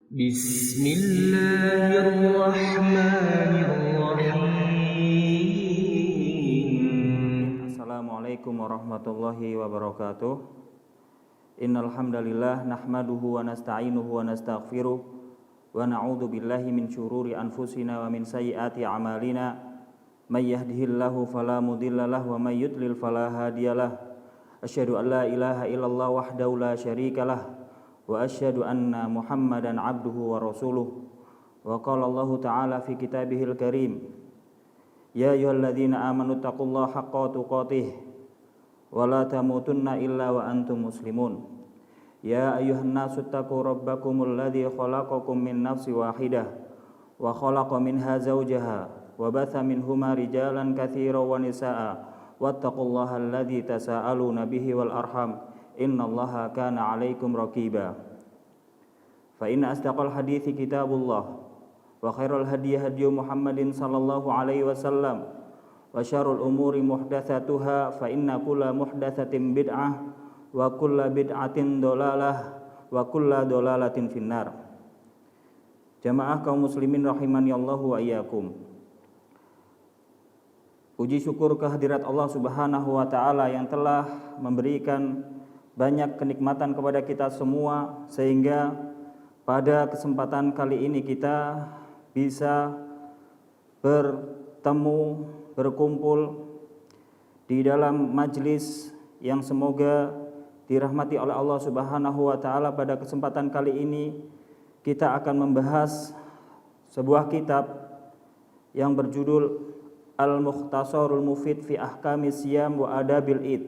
بسم الله الرحمن الرحيم. Assalamualaikum warahmatullahi wabarakatuh. Innal hamdalillah nahmaduhu wa nasta'inuhu wa nastaghfiruh wa na'udzu billahi min syururi anfusina wa min sayyiati a'malina. May yahdihillahu fala mudhillalah wa may yudlil fala hadiyalah. Asyhadu an la ilaha illallah wahdahu la syarikalah wa asyhadu anna Muhammadan abduhu wa rasuluh. Wa qala Allah ta'ala fi kitabihil karim, ya ayyuhalladzina amanu taqullaha haqqa tuqatih wa la tamutunna illa wa antum muslimun. Ya ayyuhan nasu taqu rabbakumul ladzi khalaqakum min nafsin wahidah wa khalaqa minha zawjaha wa batha minhuma rijalan katsiran wa nisaa'a wattaqullaha alladzi tasaaluna bihi wal arham innallaha kana 'alaikum raqiba. Fa inna asdaqal hadithi kitabullah wa khairal hadiyi hadiyu Muhammadin sallallahu alaihi wasallam wa syarrul umuri muhdatsatuha fa inna kulla muhdatsatin bid'ah wa kulla bid'atin dhalalah wa kulla dhalalatin finnar. Jamaah kaum muslimin rahimani Allah wa iyyakum. Puji syukur kehadirat Allah Subhanahu wa taala yang telah memberikan banyak kenikmatan kepada kita semua, sehingga pada kesempatan kali ini kita bisa bertemu, berkumpul di dalam majlis yang semoga dirahmati oleh Allah Subhanahu wa taala. Pada kesempatan kali ini kita akan membahas sebuah kitab yang berjudul Al-Mukhtasarul Mufid fi Ahkamis Siyam wa Adabil Id,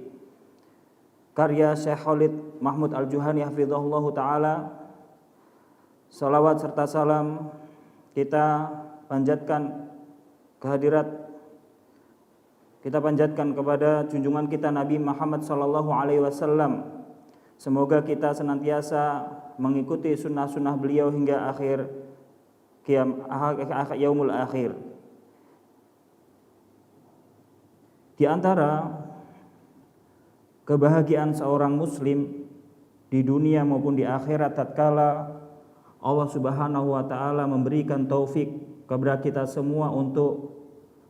karya Syekh Khalid Mahmud Al-Juhani hafizahullahu taala. Salawat serta salam kita panjatkan kepada junjungan kita Nabi Muhammad sallallahu alaihi wasallam. Semoga kita senantiasa mengikuti sunnah-sunnah beliau hingga akhir yaumul akhir. Di antara kebahagiaan seorang muslim di dunia maupun di akhirat tatkala Allah Subhanahu wa taala memberikan taufik kepada kita semua untuk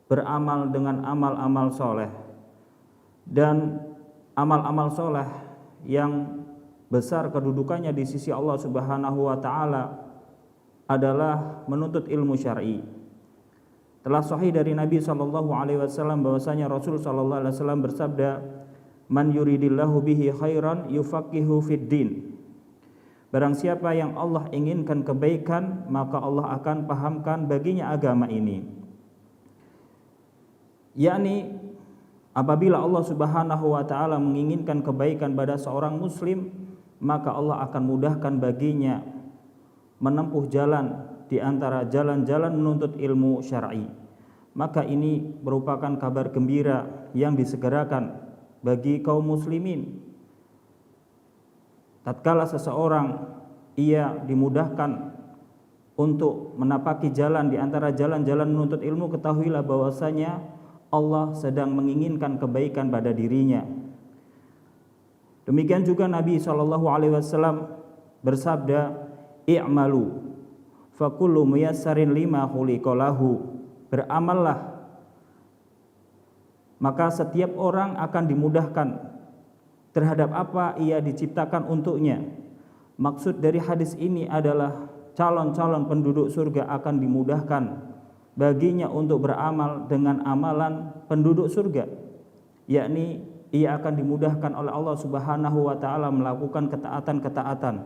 beramal dengan amal-amal soleh. Dan amal-amal soleh yang besar kedudukannya di sisi Allah Subhanahu wa taala adalah menuntut ilmu syar'i. Telah sahih dari Nabi sallallahu alaihi wasallam bahwasanya Rasul sallallahu alaihi wasallam bersabda, "Man yuridillahu bihi khairan yufaqihu fid din." Barang siapa yang Allah inginkan kebaikan, maka Allah akan pahamkan baginya agama ini. Yakni apabila Allah Subhanahu wa taala menginginkan kebaikan pada seorang muslim, maka Allah akan mudahkan baginya menempuh jalan di antara jalan-jalan menuntut ilmu syar'i. Maka ini merupakan kabar gembira yang disegerakan bagi kaum muslimin. Tatkala seseorang ia dimudahkan untuk menapaki jalan di antara jalan-jalan menuntut ilmu, ketahuilah bahwasanya Allah sedang menginginkan kebaikan pada dirinya. Demikian juga Nabi SAW bersabda, "I'malu fa kullu muyassarin lima khuliqa lahu." Beramallah, maka setiap orang akan dimudahkan terhadap apa ia diciptakan untuknya. Maksud dari hadis ini adalah calon-calon penduduk surga akan dimudahkan baginya untuk beramal dengan amalan penduduk surga, yakni ia akan dimudahkan oleh Allah Subhanahu wa taala melakukan ketaatan-ketaatan.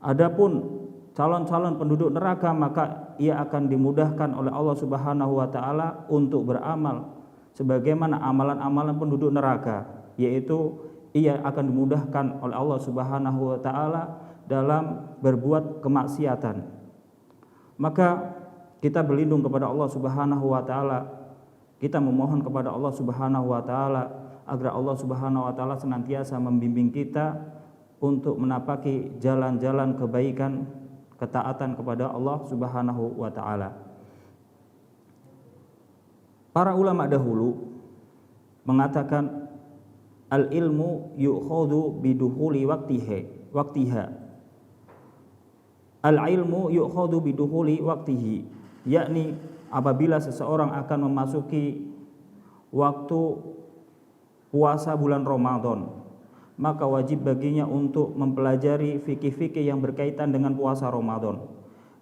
Adapun calon-calon penduduk neraka, maka ia akan dimudahkan oleh Allah Subhanahu wa taala untuk beramal sebagaimana amalan-amalan penduduk neraka, yaitu ia akan dimudahkan oleh Allah Subhanahu wa taala dalam berbuat kemaksiatan. Maka kita berlindung kepada Allah Subhanahu wa taala. Kita memohon kepada Allah Subhanahu wa taala agar Allah Subhanahu wa taala senantiasa membimbing kita untuk menapaki jalan-jalan kebaikan, ketaatan kepada Allah Subhanahu wa taala. Para ulama dahulu mengatakan al-ilmu yu'khadhu bidukhuli waqtiha. Al-ilmu yu'khadhu bidukhuli waqtihi, yakni apabila seseorang akan memasuki waktu puasa bulan Ramadan, maka wajib baginya untuk mempelajari fikih-fikih yang berkaitan dengan puasa Ramadan.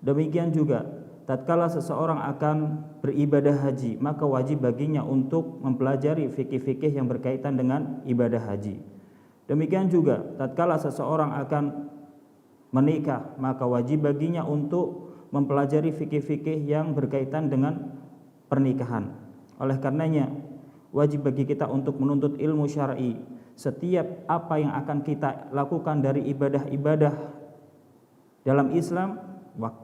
Demikian juga tatkala seseorang akan beribadah haji, maka wajib baginya untuk mempelajari fikih-fikih yang berkaitan dengan ibadah haji. Demikian juga tatkala seseorang akan menikah, maka wajib baginya untuk mempelajari fikih-fikih yang berkaitan dengan pernikahan. Oleh karenanya wajib bagi kita untuk menuntut ilmu syar'i. Setiap apa yang akan kita lakukan dari ibadah-ibadah dalam Islam,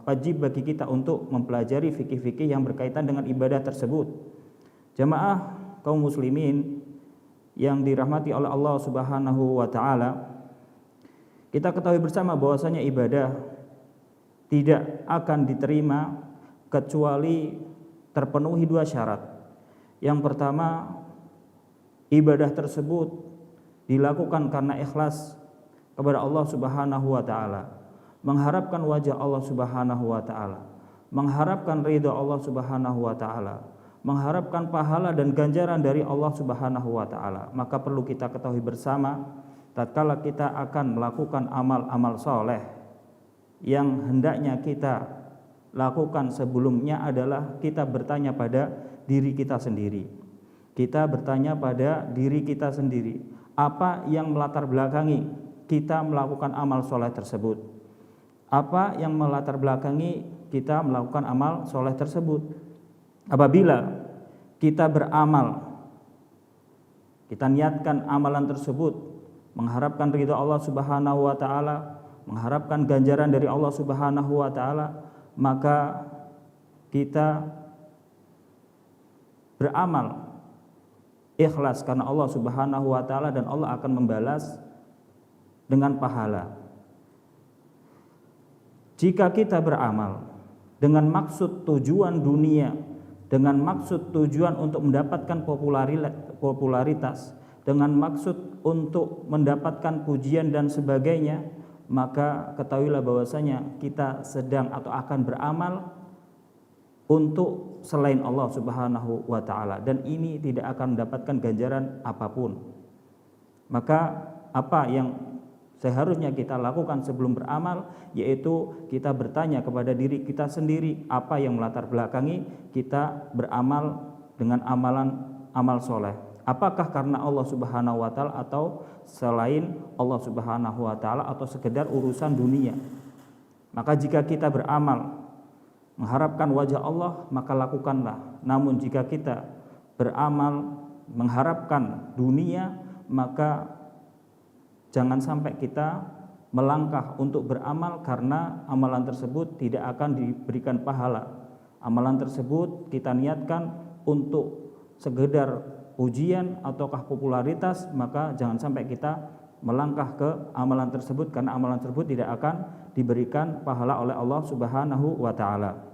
wajib bagi kita untuk mempelajari fikih-fikih yang berkaitan dengan ibadah tersebut. Jamaah kaum muslimin yang dirahmati oleh Allah Subhanahu wa taala, kita ketahui bersama bahwasanya ibadah tidak akan diterima kecuali terpenuhi dua syarat. Yang pertama, ibadah tersebut dilakukan karena ikhlas kepada Allah Subhanahu wa taala, mengharapkan wajah Allah Subhanahu wa taala, mengharapkan ridha Allah Subhanahu wa taala, mengharapkan pahala dan ganjaran dari Allah Subhanahu wa taala. Maka perlu kita ketahui bersama, tatkala kita akan melakukan amal-amal soleh, yang hendaknya kita lakukan sebelumnya adalah kita bertanya pada diri kita sendiri. Kita bertanya pada diri kita sendiri, apa yang melatar belakangi kita melakukan amal soleh tersebut? Apa yang melatar belakangi kita melakukan amal soleh tersebut? Apabila kita beramal, kita niatkan amalan tersebut mengharapkan ridha Allah Subhanahu wa taala, mengharapkan ganjaran dari Allah Subhanahu wa taala, maka kita beramal ikhlas karena Allah Subhanahu wa taala, dan Allah akan membalas dengan pahala. Jika kita beramal dengan maksud tujuan dunia, dengan maksud tujuan untuk mendapatkan popularitas, dengan maksud untuk mendapatkan pujian dan sebagainya, maka ketahuilah bahwasanya kita sedang atau akan beramal untuk selain Allah Subhanahu wa taala, dan ini tidak akan mendapatkan ganjaran apapun. Maka apa yang seharusnya kita lakukan sebelum beramal, yaitu kita bertanya kepada diri kita sendiri, apa yang melatar belakangi kita beramal dengan amal soleh. Apakah karena Allah Subhanahu wa taala atau selain Allah Subhanahu wa taala, atau sekedar urusan dunia? Maka jika kita beramal mengharapkan wajah Allah, maka lakukanlah. Namun jika kita beramal mengharapkan dunia, maka jangan sampai kita melangkah untuk beramal karena amalan tersebut tidak akan diberikan pahala. Amalan tersebut kita niatkan untuk sekedar ujian ataukah popularitas, maka jangan sampai kita melangkah ke amalan tersebut karena amalan tersebut tidak akan diberikan pahala oleh Allah Subhanahu wa taala.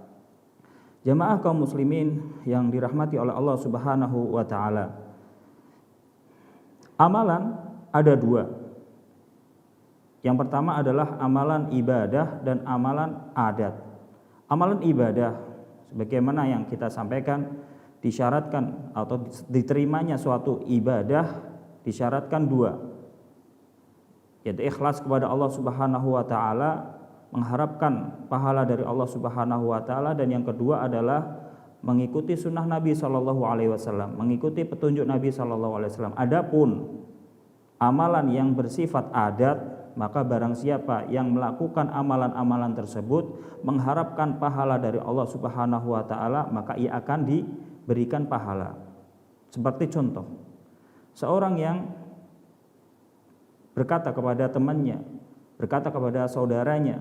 Jamaah kaum muslimin yang dirahmati oleh Allah Subhanahu wa taala, amalan ada dua. Yang pertama adalah amalan ibadah dan amalan adat. Amalan ibadah, sebagaimana yang kita sampaikan, disyaratkan atau diterimanya suatu ibadah disyaratkan dua, yaitu ikhlas kepada Allah Subhanahu wa taala, mengharapkan pahala dari Allah Subhanahu wa taala, dan yang kedua adalah mengikuti sunnah Nabi Shallallahu alaihi wasallam, mengikuti petunjuk Nabi Shallallahu alaihi wasallam. Adapun amalan yang bersifat adat, maka barang siapa yang melakukan amalan-amalan tersebut mengharapkan pahala dari Allah Subhanahu wa taala, maka ia akan diberikan pahala. Seperti contoh, seorang yang berkata kepada temannya, berkata kepada saudaranya,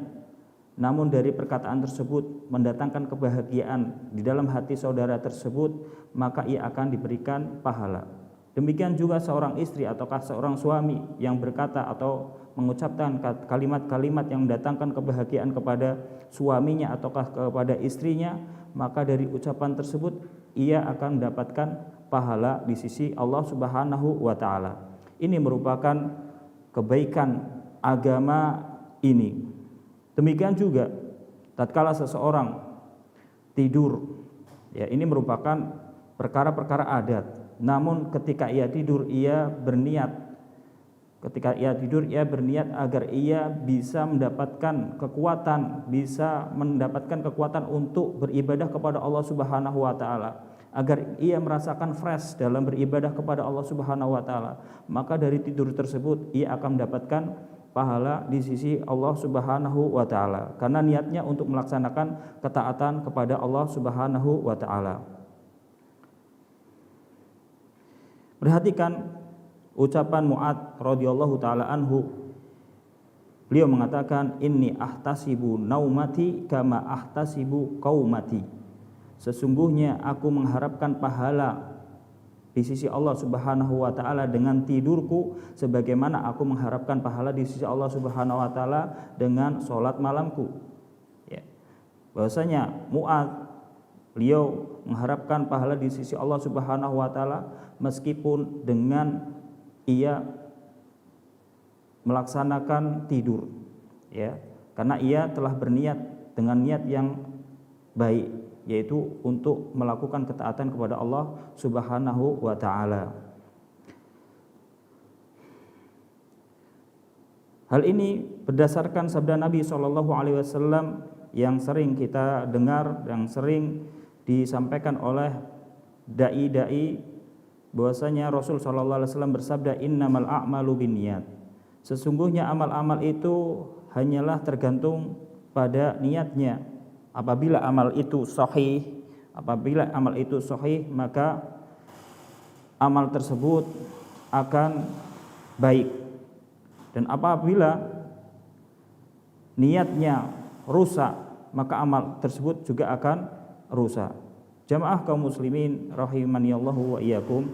namun dari perkataan tersebut mendatangkan kebahagiaan di dalam hati saudara tersebut, maka ia akan diberikan pahala. Demikian juga seorang istri ataukah seorang suami yang berkata atau mengucapkan kalimat-kalimat yang mendatangkan kebahagiaan kepada suaminya ataukah kepada istrinya, maka dari ucapan tersebut ia akan mendapatkan pahala di sisi Allah Subhanahu wa taala. Ini merupakan kebaikan agama ini. Demikian juga tatkala seseorang tidur, ya ini merupakan perkara-perkara adat. Namun ketika ia tidur ia berniat agar ia bisa mendapatkan kekuatan untuk beribadah kepada Allah Subhanahu wa taala, agar ia merasakan fresh dalam beribadah kepada Allah Subhanahu wa taala, maka dari tidur tersebut ia akan mendapatkan pahala di sisi Allah Subhanahu wa taala karena niatnya untuk melaksanakan ketaatan kepada Allah Subhanahu wa taala. Perhatikan ucapan Mu'adz radhiyallahu taala anhu. Beliau mengatakan, inni ahtasibu naumati kama ahtasibu qaumati. Sesungguhnya aku mengharapkan pahala di sisi Allah Subhanahu wa taala dengan tidurku sebagaimana aku mengharapkan pahala di sisi Allah Subhanahu wa taala dengan salat malamku. Ya. Bahwasanya Mu'adz beliau mengharapkan pahala di sisi Allah Subhanahu wa taala meskipun dengan ia melaksanakan tidur, ya, karena ia telah berniat dengan niat yang baik, yaitu untuk melakukan ketaatan kepada Allah Subhanahu wa taala. Hal ini berdasarkan sabda Nabi SAW yang sering kita dengar, yang sering disampaikan oleh dai-dai, bahwasanya Rasul SAW bersabda, innamal a'malu binniyat. Sesungguhnya amal-amal itu hanyalah tergantung pada niatnya. Apabila amal itu sahih, maka amal tersebut akan baik. Dan apabila niatnya rusak, maka amal tersebut juga akan rusak. Jamaah kaum muslimin rahimaniyallahu wa iyyakum.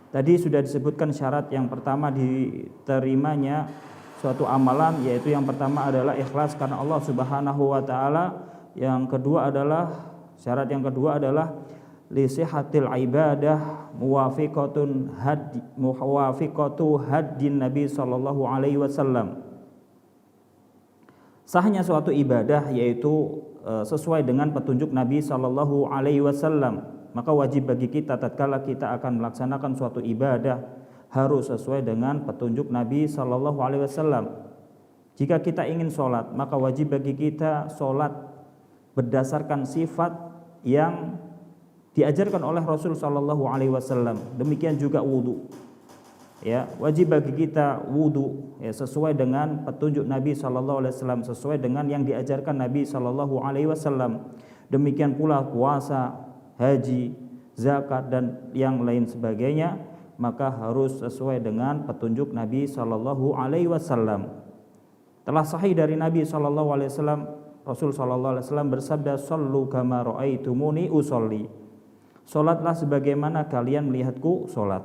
Tadi sudah disebutkan syarat yang pertama diterimanya suatu amalan, yaitu yang pertama adalah ikhlas karena Allah Subhanahu wa taala. Yang kedua adalah syarat yang kedua adalah li sihhatil ibadah muwafiqatu haddin Nabi sallallahu alaihi wasallam. Sahnya suatu ibadah yaitu sesuai dengan petunjuk Nabi sallallahu alaihi wasallam. Maka wajib bagi kita tatkala kita akan melaksanakan suatu ibadah harus sesuai dengan petunjuk Nabi sallallahu alaihi wasallam. Jika kita ingin sholat, maka wajib bagi kita sholat berdasarkan sifat yang diajarkan oleh Rasul sallallahu alaihi wasallam. Demikian juga wudu. Ya, wajib bagi kita wudu ya, sesuai dengan petunjuk Nabi sallallahu alaihi wasallam, sesuai dengan yang diajarkan Nabi sallallahu alaihi wasallam. Demikian pula puasa, haji, zakat dan yang lain sebagainya, maka harus sesuai dengan petunjuk Nabi sallallahu alaihi wasallam. Telah sahih dari Nabi sallallahu alaihi wasallam, Rasul sallallahu alaihi wasallam bersabda, "Shallu kama raaitumuni usolli." Salatlah sebagaimana kalian melihatku salat.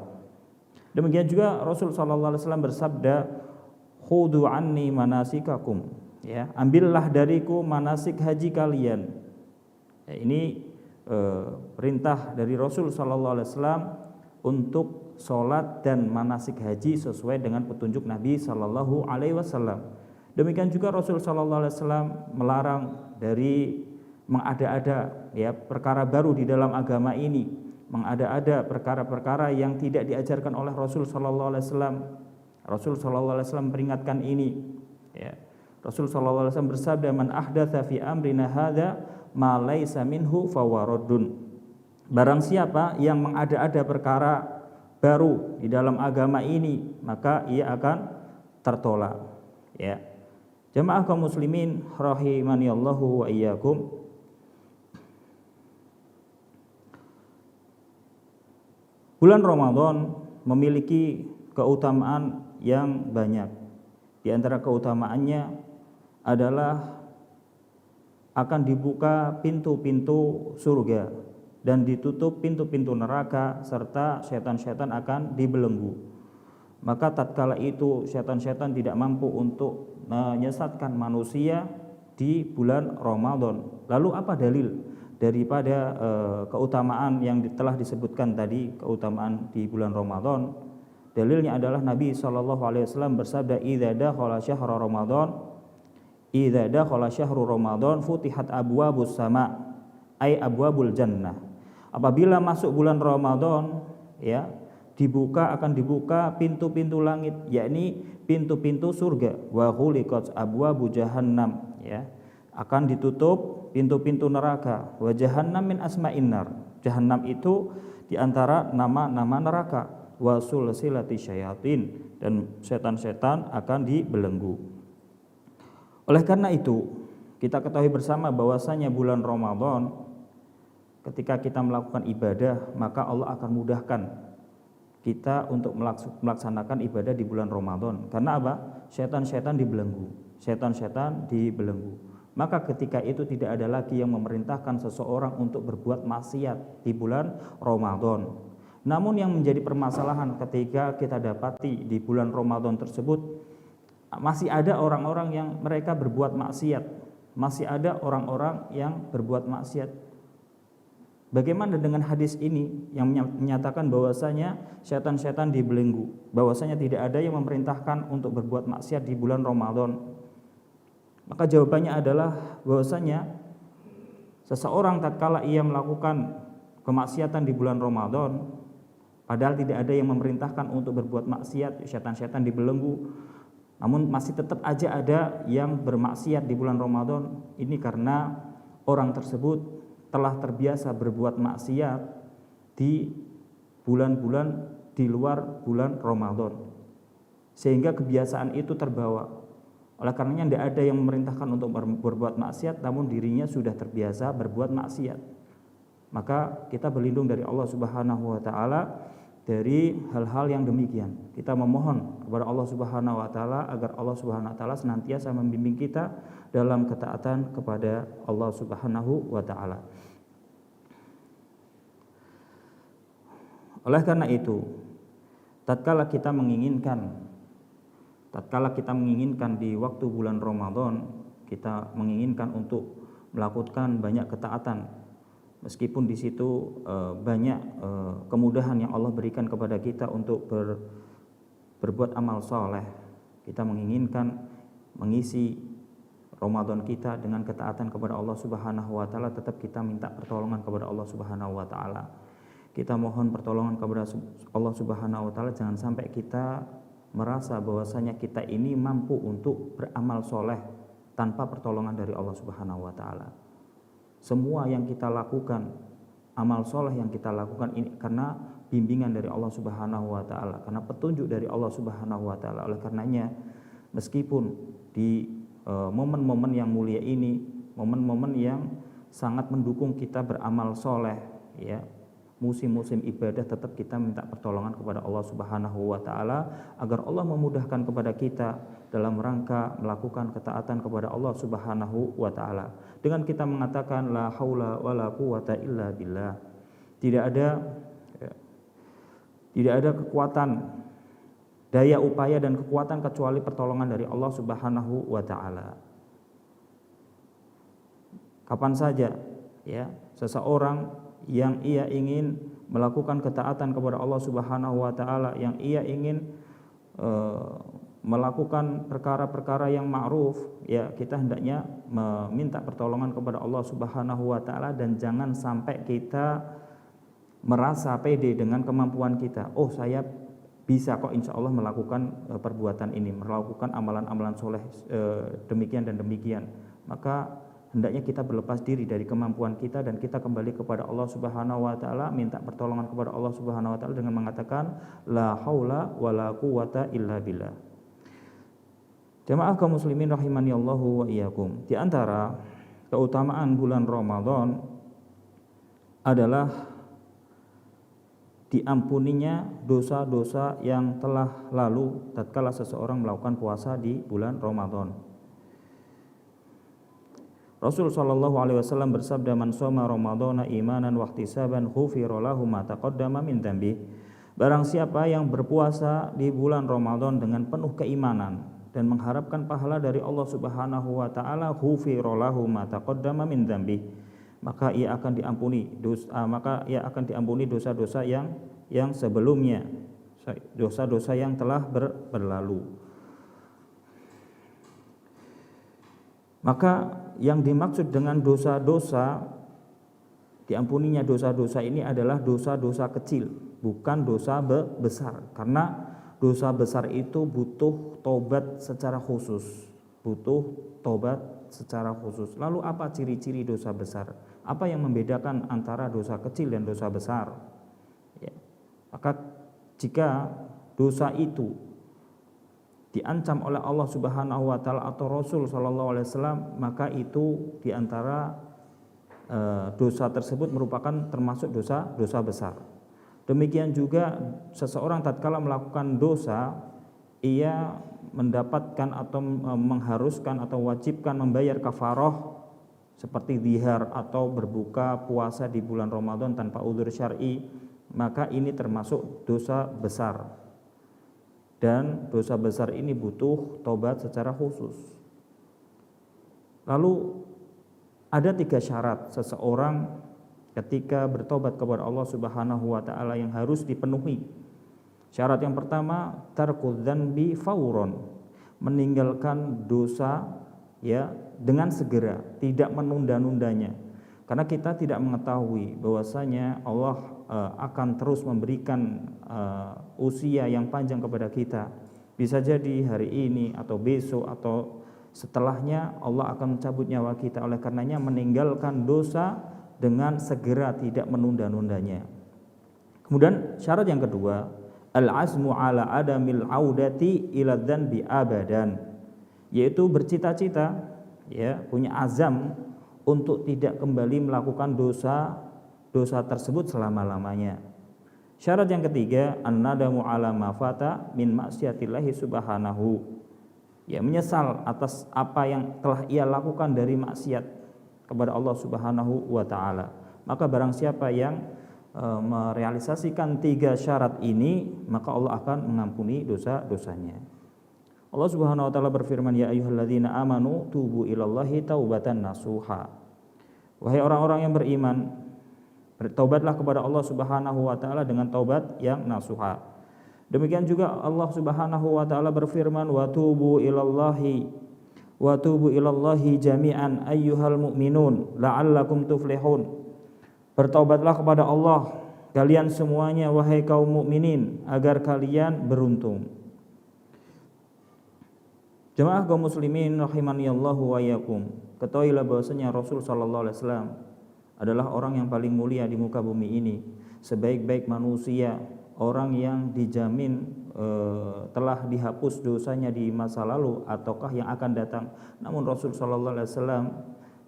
Demikian juga Rasul sallallahu alaihi wasallam bersabda, "Khudhu anni manasikakum." Ya, ambillah dariku manasik haji kalian. Ya, ini perintah dari Rasul sallallahu alaihi wasallam untuk salat dan manasik haji sesuai dengan petunjuk Nabi sallallahu alaihi wasallam. Demikian juga Rasul sallallahu alaihi wasallam melarang dari mengada-ada ya perkara baru di dalam agama ini, mengada-ada perkara-perkara yang tidak diajarkan oleh Rasul sallallahu alaihi wasallam. Rasul sallallahu alaihi wasallam peringatkan ini ya. Rasul sallallahu alaihi wasallam bersabda, "Man ahdatsa fi amrina hadza ma laisa minhu fawaradun." Barang siapa yang mengada-ada perkara baru di dalam agama ini, maka ia akan tertolak ya. Jamaah kaum muslimin rahimaniyallahu wa iyyakum. Bulan Ramadan memiliki keutamaan yang banyak. Di antara keutamaannya adalah akan dibuka pintu-pintu surga dan ditutup pintu-pintu neraka serta setan-setan akan dibelenggu. Maka tatkala itu setan-setan tidak mampu untuk menyesatkan manusia di bulan Ramadan. Lalu apa dalil daripada keutamaan yang telah disebutkan tadi, keutamaan di bulan Ramadan? Dalilnya adalah Nabi SAW bersabda, "Idza dakhala syahrul Ramadan idza dakhala syahrul Ramadan futihat abwabus sama ay abwabul jannah. Apabila masuk bulan Ramadan, ya, akan dibuka pintu-pintu langit, yakni pintu-pintu surga. Wa ghuliqat abwabu jahannam, ya. Akan ditutup pintu-pintu neraka. Wa jahannam min asma'in nar. Jahannam itu di antara nama-nama neraka. Wa sulsilati syayatin, dan setan-setan akan dibelenggu. Oleh karena itu, kita ketahui bersama bahwasanya bulan Ramadan, ketika kita melakukan ibadah, maka Allah akan mudahkan kita untuk melaksanakan ibadah di bulan Ramadan. Karena apa? Setan-setan dibelenggu. Setan-setan dibelenggu. Maka ketika itu tidak ada lagi yang memerintahkan seseorang untuk berbuat maksiat di bulan Ramadan. Namun yang menjadi permasalahan ketika kita dapati di bulan Ramadan tersebut, masih ada orang-orang yang mereka berbuat maksiat. Masih ada orang-orang yang berbuat maksiat. Bagaimana dengan hadis ini yang menyatakan bahwasanya setan-setan dibelenggu, bahwasanya tidak ada yang memerintahkan untuk berbuat maksiat di bulan Ramadan? Maka jawabannya adalah bahwasanya seseorang tatkala ia melakukan kemaksiatan di bulan Ramadan, padahal tidak ada yang memerintahkan untuk berbuat maksiat, setan-setan dibelenggu, namun masih tetap aja ada yang bermaksiat di bulan Ramadan. Ini karena orang tersebut telah terbiasa berbuat maksiat di bulan-bulan di luar bulan Ramadan, sehingga kebiasaan itu terbawa. Oleh karenanya tidak ada yang memerintahkan untuk berbuat maksiat, namun dirinya sudah terbiasa berbuat maksiat. Maka kita berlindung dari Allah Subhanahu wa taala dari hal-hal yang demikian. Kita memohon kepada Allah Subhanahu wa taala agar Allah Subhanahu wa taala senantiasa membimbing kita dalam ketaatan kepada Allah Subhanahu wa taala. Oleh karena itu, tatkala kita menginginkan di waktu bulan Ramadan, kita menginginkan untuk melakukan banyak ketaatan, meskipun di situ banyak kemudahan yang Allah berikan kepada kita untuk berbuat amal soleh. Kita menginginkan mengisi Ramadan kita dengan ketaatan kepada Allah Subhanahu wa taala, tetap kita minta pertolongan kepada Allah Subhanahu wa taala. Kita mohon pertolongan kepada Allah Subhanahu wa taala, jangan sampai kita merasa bahwasanya kita ini mampu untuk beramal soleh tanpa pertolongan dari Allah Subhanahu wa taala. Semua yang kita lakukan, amal soleh yang kita lakukan ini karena bimbingan dari Allah Subhanahu wa taala, karena petunjuk dari Allah Subhanahu wa taala. Oleh karenanya, meskipun di momen-momen yang mulia ini, momen-momen yang sangat mendukung kita beramal soleh, ya, musim-musim ibadah, tetap kita minta pertolongan kepada Allah Subhanahu wa taala agar Allah memudahkan kepada kita dalam rangka melakukan ketaatan kepada Allah Subhanahu wa taala. Dengan kita mengatakan la haula wala quwata illa billah. Tidak ada kekuatan, daya upaya dan kekuatan kecuali pertolongan dari Allah Subhanahu wa taala. Kapan saja, ya, seseorang yang ia ingin melakukan ketaatan kepada Allah Subhanahu wa taala, yang ia ingin melakukan perkara-perkara yang ma'ruf, ya, kita hendaknya meminta pertolongan kepada Allah Subhanahu wa taala, dan jangan sampai kita merasa pede dengan kemampuan kita. Oh, saya bisa kok insya Allah melakukan perbuatan ini, melakukan amalan-amalan soleh demikian dan demikian. Maka hendaknya kita berlepas diri dari kemampuan kita dan kita kembali kepada Allah Subhanahu wa taala, minta pertolongan kepada Allah Subhanahu wa taala dengan mengatakan la haula wala quwata illa billah. Jamaah kaum muslimin rahimani Allahu wa iyyakum. Di antara keutamaan bulan Ramadan adalah diampuninya dosa-dosa yang telah lalu tatkala seseorang melakukan puasa di bulan Ramadan. Rasul sallallahu alaihi wasallam bersabda, "Man shoma ramadhana imanan wa ihtisaban ghufira lahu ma taqaddama min dhanbi." Barang siapa yang berpuasa di bulan Ramadan dengan penuh keimanan dan mengharapkan pahala dari Allah Subhanahu wa taala, ghufira lahu ma taqaddama min dhanbi, maka ia akan diampuni dosa-dosa yang sebelumnya, dosa-dosa yang telah berlalu. Maka yang dimaksud dengan dosa-dosa, diampuninya dosa-dosa ini adalah dosa-dosa kecil, bukan dosa besar. Karena dosa besar itu butuh tobat secara khusus, Lalu apa ciri-ciri dosa besar? Apa yang membedakan antara dosa kecil dan dosa besar? Ya. Maka jika dosa itu diancam oleh Allah Subhanahu wa taala atau Rasul sallallahu alaihi wasallam, maka itu diantara dosa tersebut merupakan termasuk dosa besar. Demikian juga seseorang tatkala melakukan dosa, ia mendapatkan atau mengharuskan atau wajibkan membayar kafarah seperti zihar atau berbuka puasa di bulan Ramadan tanpa udzur syar'i, maka ini termasuk dosa besar. Dan dosa besar ini butuh tobat secara khusus. Lalu ada 3 syarat seseorang ketika bertobat kepada Allah Subhanahu wa taala yang harus dipenuhi. Syarat yang pertama, tarkudz dzanbi fauron, meninggalkan dosa ya dengan segera, tidak menunda-nundanya. Karena kita tidak mengetahui bahwasanya Allah akan terus memberikan usia yang panjang kepada kita. Bisa jadi hari ini atau besok atau setelahnya Allah akan mencabut nyawa kita. Oleh karenanya meninggalkan dosa dengan segera, tidak menunda-nundanya. Kemudian syarat yang kedua, al-azmu ala adamil audati ila dzanbi abadan, yaitu bercita-cita ya, punya azam untuk tidak kembali melakukan dosa tersebut selama-lamanya. Syarat yang ketiga, an-nadamu ala ma fata min maksiatillahi subhanahu, ya, menyesal atas apa yang telah ia lakukan dari maksiat kepada Allah Subhanahu wa taala. Maka barang siapa yang merealisasikan 3 syarat ini, maka Allah akan mengampuni dosa-dosanya. Allah Subhanahu wa taala berfirman, ya ayyuhalladzina amanu tubu ilallahi taubatan nasuha. Wahai orang-orang yang beriman, bertaubatlah kepada Allah Subhanahu wa taala dengan taubat yang nasuha. Demikian juga Allah Subhanahu wa taala berfirman, wa tubu ilallahi jami'an ayyuhal mu'minun la'allakum tuflihun. Bertaubatlah kepada Allah kalian semuanya wahai kaum mukminin agar kalian beruntung. Jemaah kaum muslimin rahimanillahu wa iyyakum, ketahuilah bahwasanya Rasul sallallahu alaihi wasallam adalah orang yang paling mulia di muka bumi ini, sebaik-baik manusia, orang yang dijamin telah dihapus dosanya di masa lalu ataukah yang akan datang. Namun Rasul sallallahu alaihi wasallam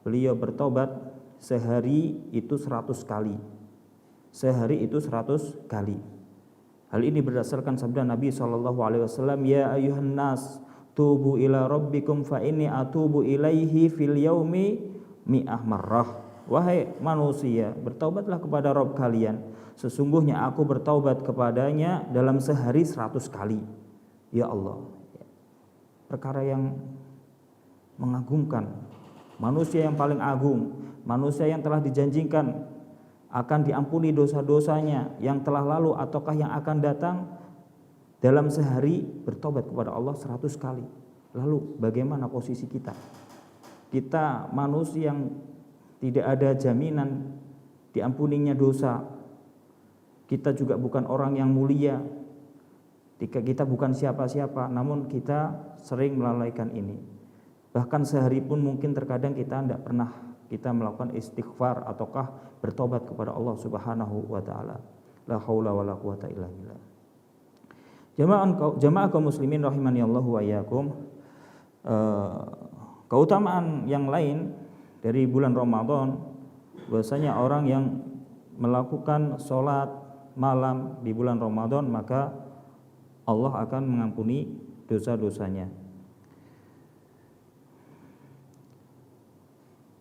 beliau bertobat sehari itu 100 kali. Sehari itu 100 kali. Hal ini berdasarkan sabda Nabi sallallahu alaihi wasallam, ya ayyuhan nas tubu ila rabbikum fa inni atubu ilaihi fil yaumi mi'ah marrah. Wahai manusia, bertaubatlah kepada Rabb kalian. Sesungguhnya aku bertaubat kepadanya dalam sehari 100 kali. Ya Allah, perkara yang mengagumkan. Manusia yang paling agung, manusia yang telah dijanjikan akan diampuni dosa-dosanya yang telah lalu ataukah yang akan datang, dalam sehari bertobat kepada Allah 100 kali. Lalu bagaimana posisi kita? Kita manusia yang tidak ada jaminan diampuninya dosa. Kita juga bukan orang yang mulia. Kita bukan siapa-siapa, namun kita sering melalaikan ini. Bahkan sehari pun mungkin terkadang kita tidak pernah kita melakukan istighfar ataukah bertobat kepada Allah Subhanahu wa taala. La haula wala quwata illa billah. Jamaah kaum muslimin rahimani Allah wa iyyakum, keutamaan yang lain dari bulan Ramadan bahwasanya orang yang melakukan sholat malam di bulan Ramadan maka Allah akan mengampuni dosa-dosanya.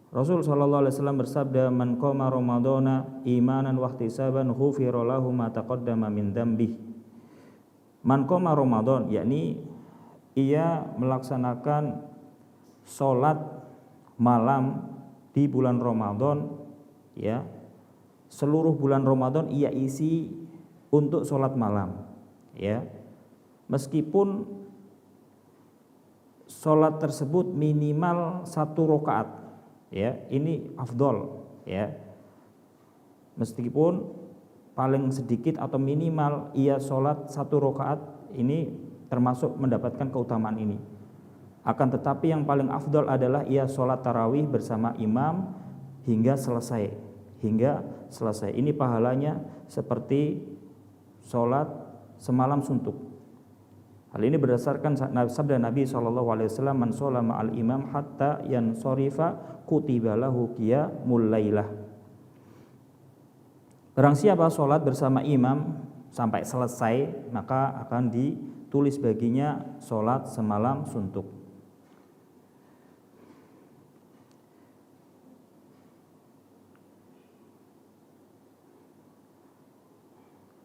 Rasul sallallahu alaihi wasallam bersabda, man qama ramadhana imanan wa ihtisaban ghufira lahu ma taqaddama min dzambihi. Man qama Ramadan, yakni ia melaksanakan sholat malam di bulan Ramadan, ya, seluruh bulan Ramadan ia isi untuk sholat malam, ya, meskipun sholat tersebut minimal 1 rakaat, ya, ini afdol, ya. Meskipun paling sedikit atau minimal ia sholat 1 rakaat, ini termasuk mendapatkan keutamaan ini. Akan tetapi yang paling afdol adalah ia sholat tarawih bersama imam hingga selesai. Ini pahalanya seperti sholat semalam suntuk. Hal ini berdasarkan sabda Nabi SAW, man sholla ma'al imam hatta yansorifa kutiba lahu qiyamul lailah. Barang siapa sholat bersama imam sampai selesai, maka akan ditulis baginya sholat semalam suntuk.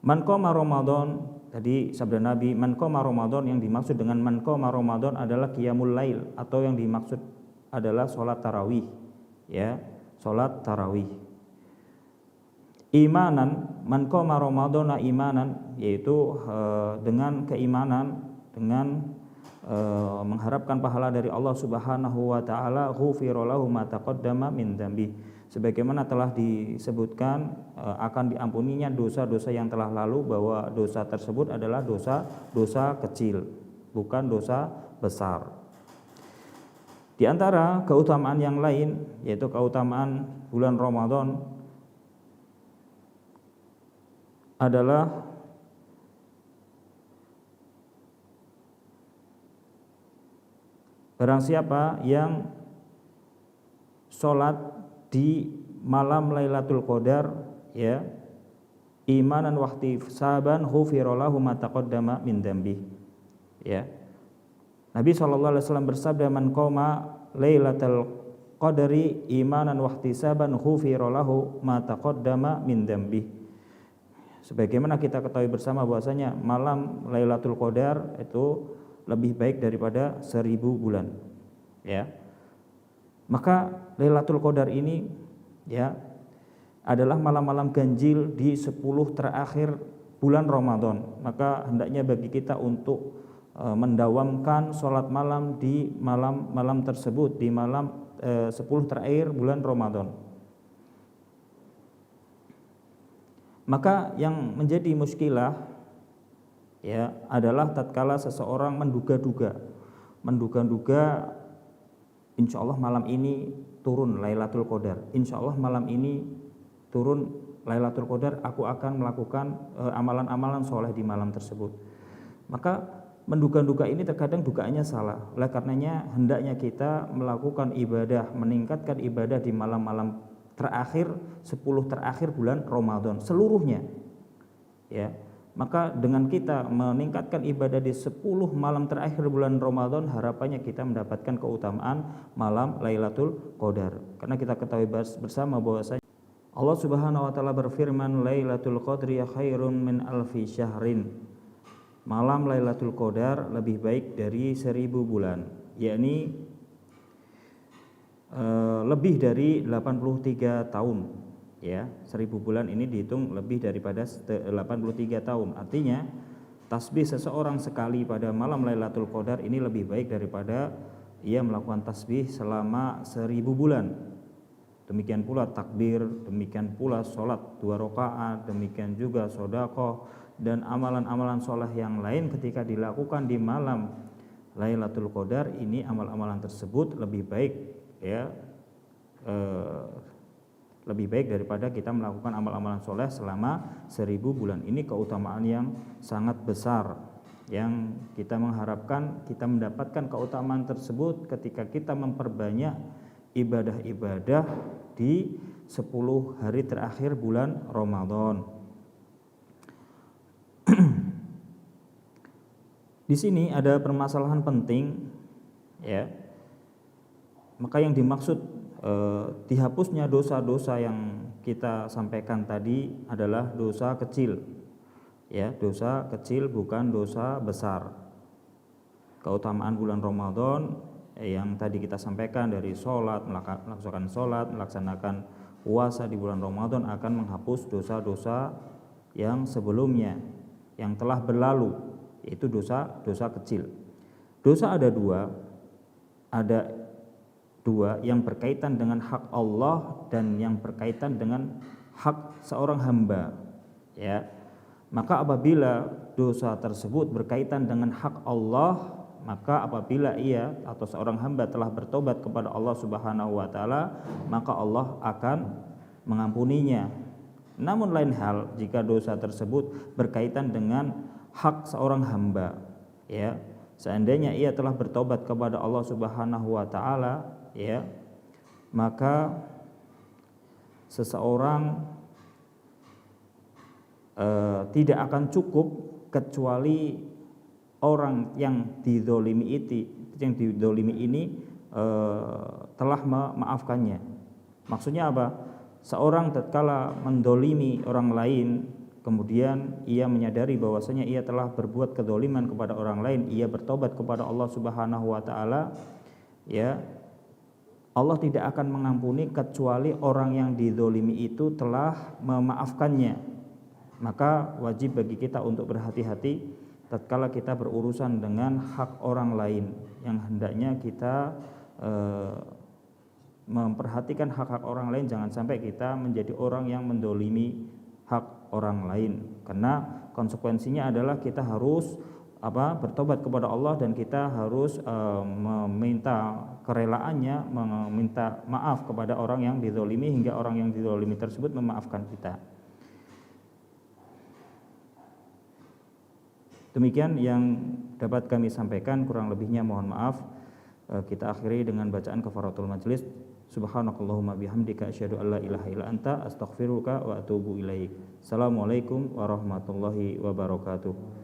Man qoma Ramadan, tadi sabda Nabi, man qoma Ramadan, yang dimaksud dengan man qoma Ramadan adalah qiyamul lail, atau yang dimaksud adalah sholat tarawih, ya, sholat tarawih. Imanan, man qoma Ramadana imanan, yaitu dengan keimanan, dengan mengharapkan pahala dari Allah Subhanahu wa taala, ghufira lahu ma taqaddama min dzambi. Sebagaimana telah disebutkan akan diampuninya dosa-dosa yang telah lalu, bahwa dosa tersebut adalah dosa kecil, bukan dosa besar. Di antara keutamaan yang lain, yaitu keutamaan bulan Ramadan, adalah barang siapa yang sholat di malam Lailatul Qadar, ya, imanan wa ihtisaban, ghufira lahu ma taqaddama min dzambi, ya. Nabi SAW bersabda, man qoma Lailatul Qadri imanan wa ihtisaban, ghufira lahu ma taqaddama min dzambi. Sebagaimana kita ketahui bersama bahwasanya malam Lailatul Qadar itu lebih baik daripada 1000 bulan, ya. Maka Lailatul Qadar ini, ya, adalah malam-malam ganjil di 10 terakhir bulan Ramadan. Maka hendaknya bagi kita untuk mendawamkan sholat malam di malam-malam tersebut, di malam 10 terakhir bulan Ramadan. Maka yang menjadi muskilah, ya, adalah tatkala seseorang menduga-duga insya Allah malam ini turun Lailatul Qadar, insya Allah malam ini turun Lailatul Qadar, aku akan melakukan amalan-amalan soleh di malam tersebut. Maka menduga-duga ini terkadang dugaannya salah. Oleh karenanya hendaknya kita melakukan ibadah, meningkatkan ibadah di malam-malam terakhir, 10 terakhir bulan Ramadan seluruhnya, ya. Maka dengan kita meningkatkan ibadah di 10 malam terakhir bulan Ramadan, harapannya kita mendapatkan keutamaan malam Lailatul Qadar. Karena kita ketahui bersama bahwasanya Allah Subhanahu wa taala berfirman, Lailatul Qadri khairun min alfi syahrin. Malam Lailatul Qadar lebih baik dari 1000 bulan, yakni lebih dari 83 tahun. Ya, 1000 bulan ini dihitung lebih daripada 83 tahun. Artinya tasbih seseorang sekali pada malam Lailatul Qadar ini lebih baik daripada ia melakukan tasbih selama 1000 bulan. Demikian pula takbir, demikian pula sholat 2 rakaat, demikian juga sedekah dan amalan-amalan soleh yang lain ketika dilakukan di malam Lailatul Qadar ini, amal-amalan tersebut lebih baik, ya, lebih baik daripada kita melakukan amal-amalan soleh selama 1000 bulan. Ini keutamaan yang sangat besar, yang kita mengharapkan kita mendapatkan keutamaan tersebut ketika kita memperbanyak ibadah-ibadah di 10 hari terakhir bulan Ramadan. Di sini ada permasalahan penting, ya. Maka yang dimaksud dihapusnya dosa-dosa yang kita sampaikan tadi adalah dosa kecil, ya, dosa kecil bukan dosa besar. Keutamaan bulan Ramadan yang tadi kita sampaikan dari sholat, melaksanakan puasa di bulan Ramadan akan menghapus dosa-dosa yang sebelumnya yang telah berlalu, yaitu dosa kecil. Dosa ada 2, ada dua, yang berkaitan dengan hak Allah dan yang berkaitan dengan hak seorang hamba, ya. Maka apabila dosa tersebut berkaitan dengan hak Allah, maka apabila ia atau seorang hamba telah bertobat kepada Allah Subhanahu wa taala, maka Allah akan mengampuninya. Namun lain hal jika dosa tersebut berkaitan dengan hak seorang hamba, ya. Seandainya ia telah bertobat kepada Allah Subhanahu wa taala, ya, maka seseorang tidak akan cukup kecuali orang yang dizolimi ini telah memaafkannya. Maksudnya apa? Seorang tatkala mendolimi orang lain, kemudian ia menyadari bahwasanya ia telah berbuat kezaliman kepada orang lain, ia bertobat kepada Allah Subhanahu wa taala, ya, Allah tidak akan mengampuni kecuali orang yang dizolimi itu telah memaafkannya. Maka wajib bagi kita untuk berhati-hati tatkala kita berurusan dengan hak orang lain, yang hendaknya kita memperhatikan hak-hak orang lain, jangan sampai kita menjadi orang yang mendolimi hak orang lain, karena konsekuensinya adalah kita harus bertobat kepada Allah dan kita harus meminta kerelaannya, meminta maaf kepada orang yang dizolimi hingga orang yang dizolimi tersebut memaafkan kita. Demikian yang dapat kami sampaikan, kurang lebihnya mohon maaf. Kita akhiri dengan bacaan kafaratul majlis. Subhanakallahumma bihamdika asyhadu an la ilaha illa anta astaghfiruka wa atubu ilaik. Assalamualaikum warahmatullahi wabarakatuh.